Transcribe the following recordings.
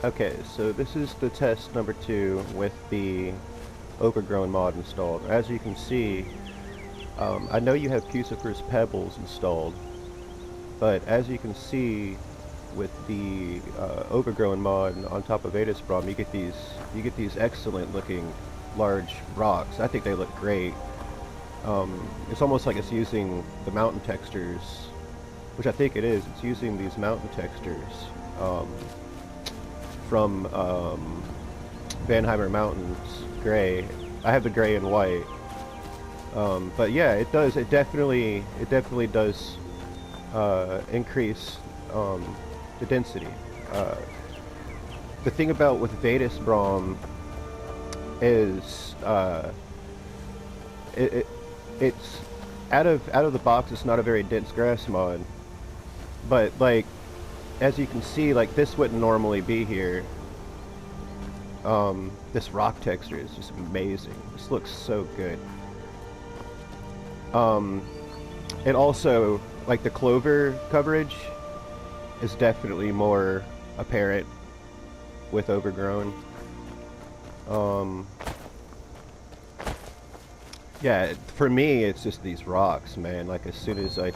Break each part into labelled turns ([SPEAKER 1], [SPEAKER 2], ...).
[SPEAKER 1] Okay, so this is the test number 2 with the overgrown mod installed. As you can see, I know you have Pucifer's Pebbles installed, but as you can see with the overgrown mod on top of Adasbrom, you get these excellent looking large rocks. I think they look great. It's almost like it's using the mountain textures, which I think it is. It's using these mountain textures from Vanheimer Mountains Gray. I have the gray and white, but yeah, it does. It definitely does increase the density. The thing about with Vadisbrom is it's out of the box. It's not a very dense grass mod, but like as you can see, like this wouldn't normally be here. This rock texture is just amazing. This looks so good. And also, like the clover coverage is definitely more apparent with overgrown. Yeah, for me, it's just these rocks, man. Like as soon as I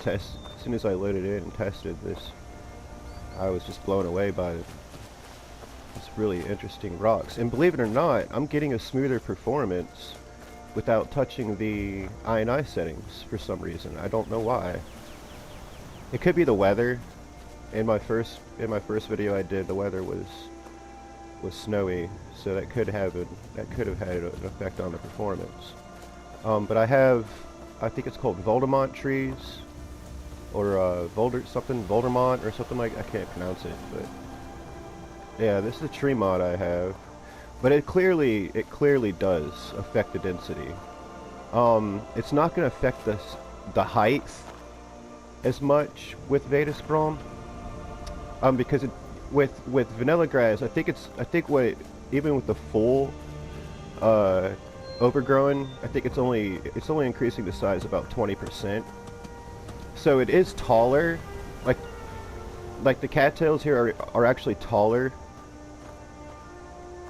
[SPEAKER 1] loaded it and tested this, I was just blown away by this really interesting rocks. And believe it or not, I'm getting a smoother performance without touching the INI settings for some reason. I don't know why. It could be the weather. In my first video I did, the weather was snowy, so that could have had an effect on the performance. But I think it's called Voldemort trees, or Voldemort or something like, I can't pronounce it, but yeah, this is a tree mod I have, but it clearly does affect the density. It's not going to affect the height as much with Vadisbrom, because with Vanilla Grass, I think even with the full overgrown, I think it's only increasing the size about 20%. So it is taller, like the cattails here are actually taller,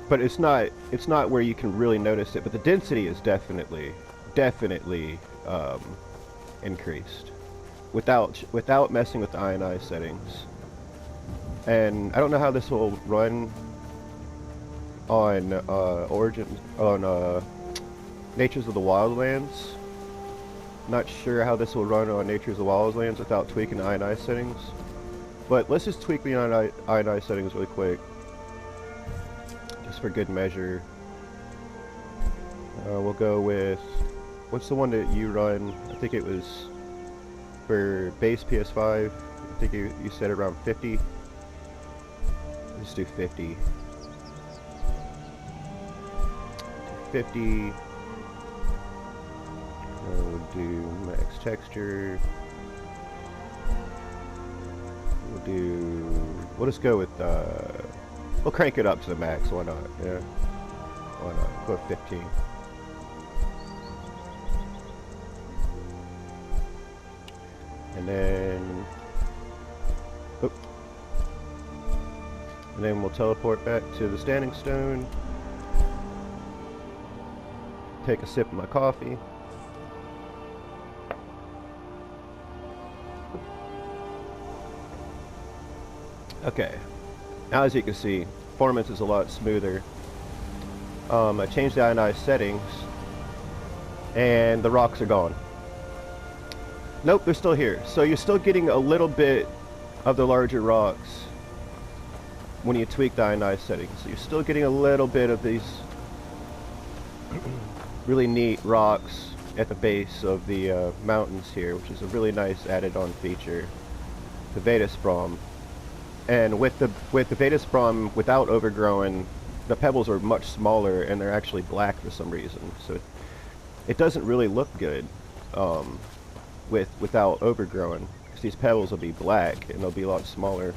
[SPEAKER 1] but it's not where you can really notice it. But the density is definitely increased without messing with the INI settings. And I don't know how this will run on Natures of the Wildlands. Not sure how this will run on Natures of the Wildlands without tweaking the INI settings. But let's just tweak the INI settings really quick, just for good measure. We'll go with, what's the one that you run? I think it was for base PS5. I think you set it around 50. Let's do 50. 50. We'll do max texture. We'll just go with, we'll crank it up to the max, why not, yeah? Why not, go with 15. And then, and then we'll teleport back to the Standing Stone. Take a sip of my coffee. Okay, now as you can see, performance is a lot smoother. I changed the INI settings, and the rocks are gone. Nope, they're still here. So you're still getting a little bit of the larger rocks when you tweak the INI settings. So you're still getting a little bit of these really neat rocks at the base of the mountains here, which is a really nice added-on feature to Vadisbrom. And with the Vadisbrom without overgrowing, the pebbles are much smaller and they're actually black for some reason. So it doesn't really look good without overgrowing, because these pebbles will be black and they'll be a lot smaller.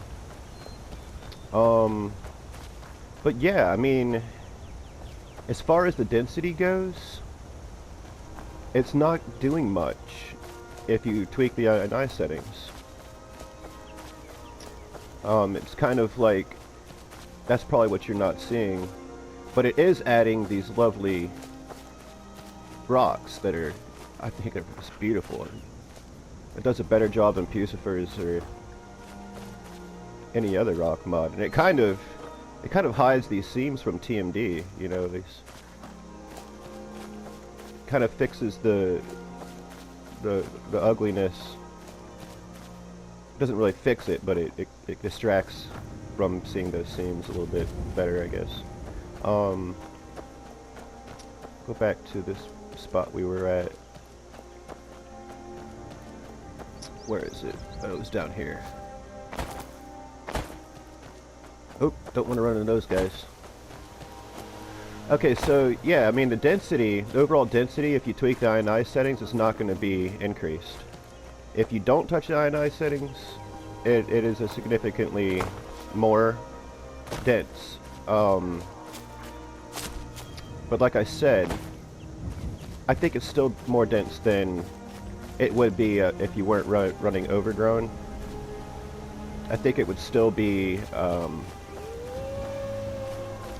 [SPEAKER 1] But yeah, I mean, as far as the density goes, it's not doing much if you tweak the INI settings. It's kind of like that's probably what you're not seeing. But it is adding these lovely rocks that are, I think, are just beautiful. It does a better job than Pusifers or any other rock mod, and it kind of hides these seams from TMD. You know, these kind of fixes the ugliness. It doesn't really fix it, but it distracts from seeing those seams a little bit better, I guess. Go back to this spot we were at. Where is it? Oh, it's down here. Oh, don't want to run into those guys. Okay, so yeah, I mean the density, the overall density, if you tweak the INI settings, is not going to be increased. If you don't touch the INI settings, it is a significantly more dense. But like I said, I think it's still more dense than it would be if you weren't running overgrown. I think it would still be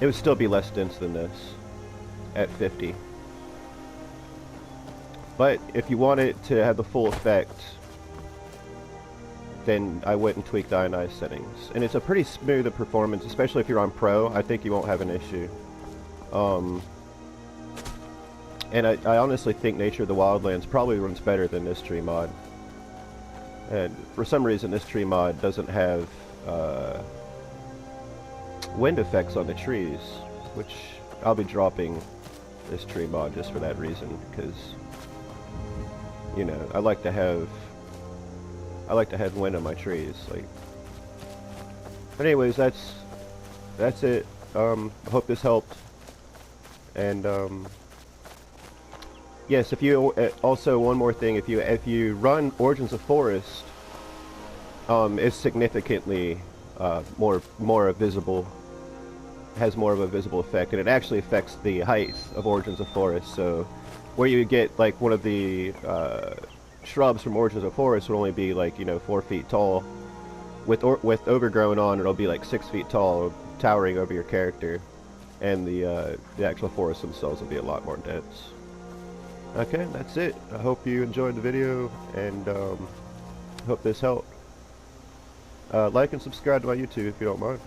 [SPEAKER 1] less dense than this at 50. But if you want it to have the full effect, then I wouldn't tweak the INI settings. And it's a pretty smooth performance, especially if you're on Pro. I think you won't have an issue. And I honestly think Nature of the Wildlands probably runs better than this tree mod. And for some reason this tree mod doesn't have wind effects on the trees, which I'll be dropping this tree mod just for that reason, because, you know, I like to have wind on my trees. Like, but anyways, that's it. I hope this helped. And yes, if you also, one more thing, if you run Origins of Forest, it's significantly more visible, has more of a visible effect, and it actually affects the height of Origins of Forest. So where you get like one of the shrubs from Origins of Forest would only be like, you know, 4 feet tall. With Overgrown on, it'll be like 6 feet tall, towering over your character, and the actual forests themselves will be a lot more dense. Okay, that's it. I hope you enjoyed the video, and hope this helped. Like and subscribe to my YouTube if you don't mind.